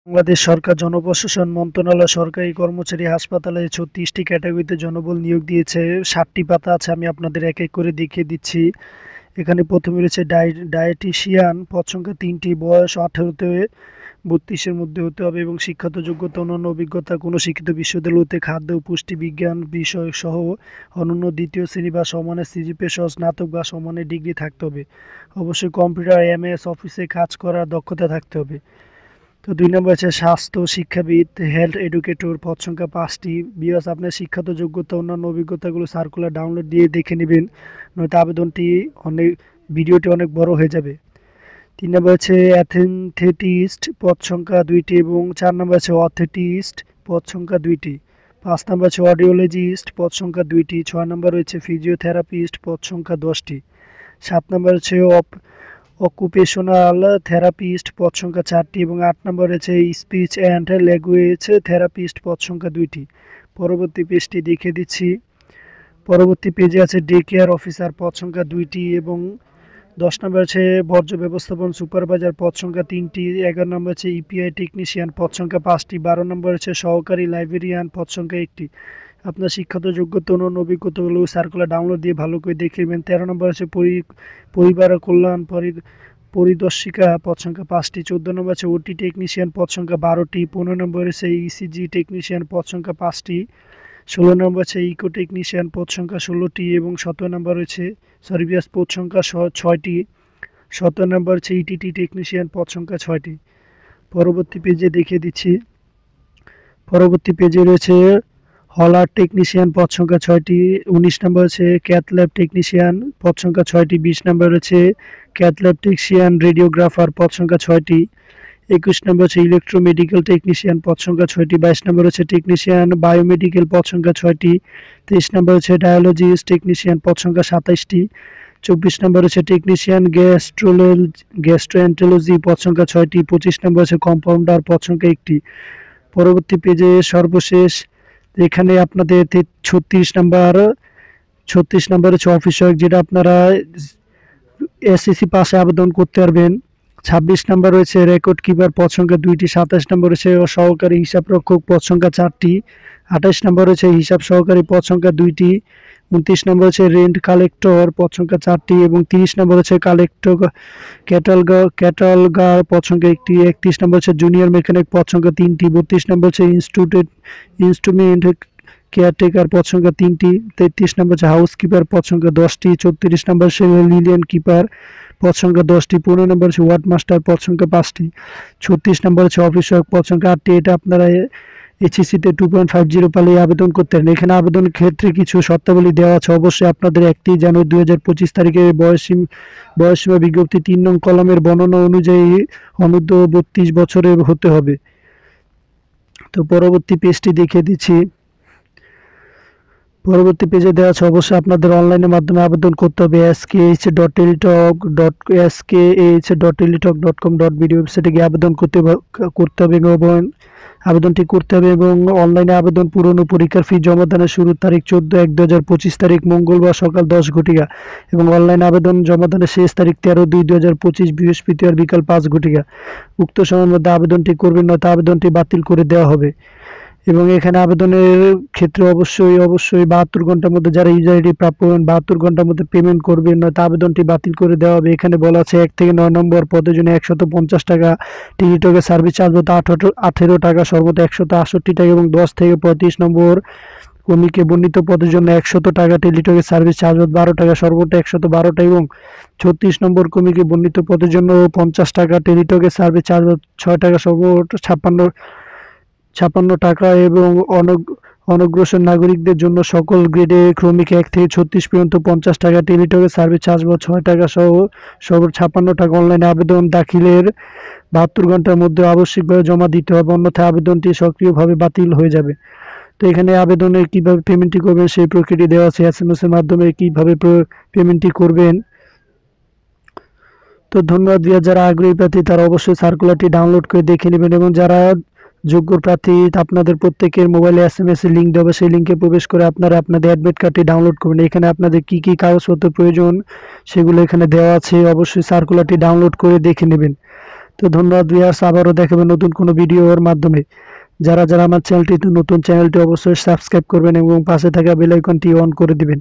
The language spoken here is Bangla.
বাংলাদেশ সরকার জনপ্রশাসন মন্ত্রণালয় সরকারি কর্মচারী হাসপাতালে ৩৬টি ক্যাটাগরিতে জনবল নিয়োগ দিয়েছে। ৭টি পাতা আছে, আমি আপনাদের এক এক করে দেখিয়ে দিচ্ছি। এখানে প্রথমে রয়েছে ডায়েটিশিয়ান, পদ সংখ্যা ৩টি, বয়স ১৮ তে ৩২-এর মধ্যে হতে হবে এবং শিক্ষাগত যোগ্যতা অন্যান্য অভিজ্ঞতা কোনো শিক্ষিত বিশ্ববিদ্যালয় হতে খাদ্য ও পুষ্টি বিজ্ঞান বিষয় সহ অনন্য দ্বিতীয় শ্রেণী বা সমানের সিজিপিএ সহ স্নাতক বা সমানের ডিগ্রি থাকতে হবে। অবশ্যই কম্পিউটার এমএস অফিসে কাজ করার দক্ষতা থাকতে হবে। তো ২ নম্বর আছে স্বাস্থ্য শিক্ষাবিদ, হেলথ এডুকেটর, পদ সংখ্যা ৫টি। ভিউয়ার্স, আপনার শিক্ষাগত যোগ্যতা অন্যান্য অভিজ্ঞতাগুলো সার্কুলার ডাউনলোড দিয়ে দেখে নেবেন, নয়তো আবেদনটি ভিডিওটি অনেক বড় হয়ে যাবে। ৩ নম্বর আছে অ্যাথেনথেটিস্ট, পদ সংখ্যা ২টি এবং ৪ নম্বর আছে অথেটিস্ট, পদ সংখ্যা ২টি। ৫ নম্বর আছে অডিওলজিস্ট, পদ সংখ্যা ২টি। ৬ নম্বর রয়েছে ফিজিওথেরাপিস্ট, পদ সংখ্যা ১০টি। ৭ নম্বর আছে অকুপেশনাল থেরাপিস্ট, পদ সংখ্যা ৪টি এবং ৮ নম্বর আছে স্পিচ অ্যান্ড ল্যাঙ্গুয়েজ থেরাপিস্ট, পদ সংখ্যা ২টি। পরবর্তী পেজটি দেখিয়ে দিচ্ছি। পরবর্তী পেজে আছে ডে কেয়ার অফিসার, পদ সংখ্যা ২টি এবং ১০ নম্বর আছে বর্জ্য ব্যবস্থাপন সুপারভাইজার, পদ সংখ্যা ৩টি। ১১ নম্বর আছে ইপিআই টেকনিশিয়ান, পদ সংখ্যা ৫টি। ১২ নম্বর আছে সহকারী লাইব্রেরিয়ান, পদ সংখ্যা ১টি। আপনার শিক্ষাগত যোগ্যতা অন্যান্য অভিজ্ঞতাগুলো সার্কুলার ডাউনলোড দিয়ে ভালো করে দেখে নেবেন। ১৩ নম্বর আছে পরিবার কল্যাণ পরিদর্শিকা, পদ সংখ্যা ৫টি। ১৪ নম্বর আছে ওটি টেকনিশিয়ান, পদ সংখ্যা ১২টি। ১৫ নম্বর আছে ইসিজি টেকনিশিয়ান, পদ সংখ্যা ৫টি। ১৬ নম্বর আছে ইকো টেকনিশিয়ান, পদ সংখ্যা ১৬টি এবং ১৭ নম্বর রয়েছে পদ সংখ্যা ৬টি। ১৭ নম্বর আছে ইটিটি টেকনিশিয়ান, পদ সংখ্যা ৬টি। পরবর্তী পেজে দেখিয়ে দিচ্ছি। পরবর্তী পেজে রয়েছে হলার টেকনিশিয়ান, পদ সংখ্যা ৬টি। ১৯ নম্বর আছে ক্যাথ ল্যাব টেকনিশিয়ান, পদ সংখ্যা ৬টি। ২০ নম্বর আছে ক্যাথ ল্যাব টেকনিশিয়ান রেডিওগ্রাফার, পদ সংখ্যা ৬টি। ২১ নম্বর আছে ইলেকট্রোমেডিক্যাল টেকনিশিয়ান, পদ সংখ্যা ৬টি। ২২ নম্বর আছে টেকনিশিয়ান বায়োমেডিক্যাল, পদ সংখ্যা ৬টি। ২৩ নম্বর আছে ডায়ালজিস্ট টেকনিশিয়ান, পদ সংখ্যা ২৭টি। ২৪ নম্বর আছে টেকনিশিয়ান গ্যাস্ট্রোএন্টারোলজি, পদ সংখ্যা ৬টি। ২৫ নম্বর আছে কম্পাউন্ডার, পদ সংখ্যা ১টি। পরবর্তী পেজে সর্বশেষ এখানে আপনাদের ৩৬ নাম্বার হচ্ছে অফিস সহায়ক, যেটা আপনারা এসএসসি পাশে আবেদন করতে পারবেন। ২৬ নাম্বার রয়েছে রেকর্ড কিপার, পদ সংখ্যা ২টি। ২৭ নম্বর রয়েছে সহকারী হিসাবরক্ষক, পদ সংখ্যা 4টি। ২৮ নম্বর রয়েছে হিসাব সহকারী, পদ সংখ্যা 2টি। ২৯ নম্বর হচ্ছে রেন্ট কালেক্টর, পদ সংখ্যা 4টি এবং ৩০ নম্বর হচ্ছে ক্যাটালগার, পদ সংখ্যা 1টি। ৩১ নম্বর হচ্ছে জুনিয়র মেকানিক, পদ সংখ্যা 3টি। ৩২ নম্বর হচ্ছে ইনস্ট্রুমেন্ট কেয়ারটেকার, পদ সংখ্যা 3টি। ৩৩ নম্বর হচ্ছে হাউস কিপার, পদ সংখ্যা 10টি। ৩৪ নম্বর হচ্ছে লিলিয়ান কিপার, পদ সংখ্যা 10টি। ১৫ নম্বর হচ্ছে ওয়ার্ড মাস্টার, পদ সংখ্যা 5টি। ৩৬ নম্বর হচ্ছে অফিস সহায়ক, পদ সংখ্যা 8টি। এটা আপনারা এইচএসসিতে 2.50 পালে আবেদন করতে পারেন। এখানে আবেদনের ক্ষেত্রে কিছু শর্তাবলী দেওয়া আছে। অবশ্যই আপনাদের ১ জানুয়ারি ২০২৫ তারিখে বয়সসীমা বিজ্ঞপ্তি ৩ নং কলামের বর্ণনা অনুযায়ী অনূর্ধ্ব ৩২ বছরের হতে হবে। তো পরবর্তী পেজটি দেখিয়ে দিচ্ছি। পরবর্তী পেজে দেওয়া আছে অবশ্যই আপনাদের অনলাইনের মাধ্যমে আবেদন করতে হবে। skh.teletalk.com.bd ওয়েবসাইটে গিয়ে আবেদন করতে হবে এবং আবেদনটি করতে হবে এবং অনলাইনে আবেদন পূরণ ও পরীক্ষার ফি জমাদানের শুরুর তারিখ ১৪/১/২০২৫ তারিখ মঙ্গলবার সকাল ১০ ঘটিকা এবং অনলাইন আবেদন জমাদানের শেষ তারিখ ১৩/২/২০২৫ বৃহস্পতিবার বিকাল ৫ ঘটিকা। উক্ত সময়ের মধ্যে আবেদনটি করবেন, নয়তো আবেদনটি বাতিল করে দেওয়া হবে। এবং এখানে আবেদনের ক্ষেত্রে অবশ্যই ৭২ ঘন্টার মধ্যে যারা ইউজার আইডি প্রাপ্য হবেন ৭২ ঘন্টার মধ্যে পেমেন্ট করবেন, নয়তো আবেদনটি বাতিল করে দেওয়া হবে। এখানে বলা আছে ১ থেকে ৯ নম্বর পদের জন্য ১৫০ টাকা, টিকিটকের সার্ভিস চার্জ হতো ১৮ টাকা, সর্বোচ্চ ১৬৮ টাকা এবং ১০ থেকে ৩৫ নম্বর কর্মীকে বর্ণিত পদের জন্য ১০০ টাকা, টেলিটকের সার্ভিস চার্জ ১২ টাকা, সর্বোচ্চ ১১২ টাকা এবং ৩৬ নম্বর কর্মীকে বর্ণিত পদের জন্য ৫০ টাকা, টেলিটকের সার্ভিস চার্জ ৬ টাকা, সর্বোচ্চ ৫৬ টাকা এবং অনগ্রসর নাগরিকদের জন্য সকল গ্রেডে ক্রমিক ১ থেকে ৩৬ পর্যন্ত ৫০ টাকা, টেলিটকের সার্ভিস চার্জ ৬ টাকা সহ সর্বোচ্চ ৫৬ টাকা। অনলাইনে আবেদন দাখিলের ৭২ ঘন্টার মধ্যে আবশ্যিকভাবে জমা দিতে হবে, অন্যথায় আবেদনটি সক্রিয়ভাবে বাতিল হয়ে যাবে। তো এখানে আবেদনে কিভাবে পেমেন্টটি করবেন সেই প্রক্রিয়াটি দেওয়া আছে। এসএমএস এর মাধ্যমে কিভাবে পেমেন্টটি করবেন। তো ধন্যবাদ। যারা আগ্রহী প্রার্থী তারা অবশ্যই সার্কুলারটি ডাউনলোড করে দেখে নেবেন এবং যারা যোগ্য প্রার্থী আপনাদের প্রত্যেকের মোবাইলে এসএমএস এর লিঙ্ক দেওয়া, সেই লিঙ্কে প্রবেশ করে আপনারা আপনাদের অ্যাডমিট কার্ডটি ডাউনলোড করবেন। এখানে আপনাদের কি কি কাগজপত্র প্রয়োজন সেগুলো এখানে দেওয়া আছে, অবশ্যই সার্কুলারটি ডাউনলোড করে দেখে নেবেন। তো ধন্যবাদ ভিউয়ার্স, আবারও দেখাবেন নতুন কোনো ভিডিওর মাধ্যমে। যারা আমার চ্যানেলটি নতুন, চ্যানেলটি অবশ্যই সাবস্ক্রাইব করবেন এবং পাশে থাকা বেল আইকনটি অন করে দিবেন।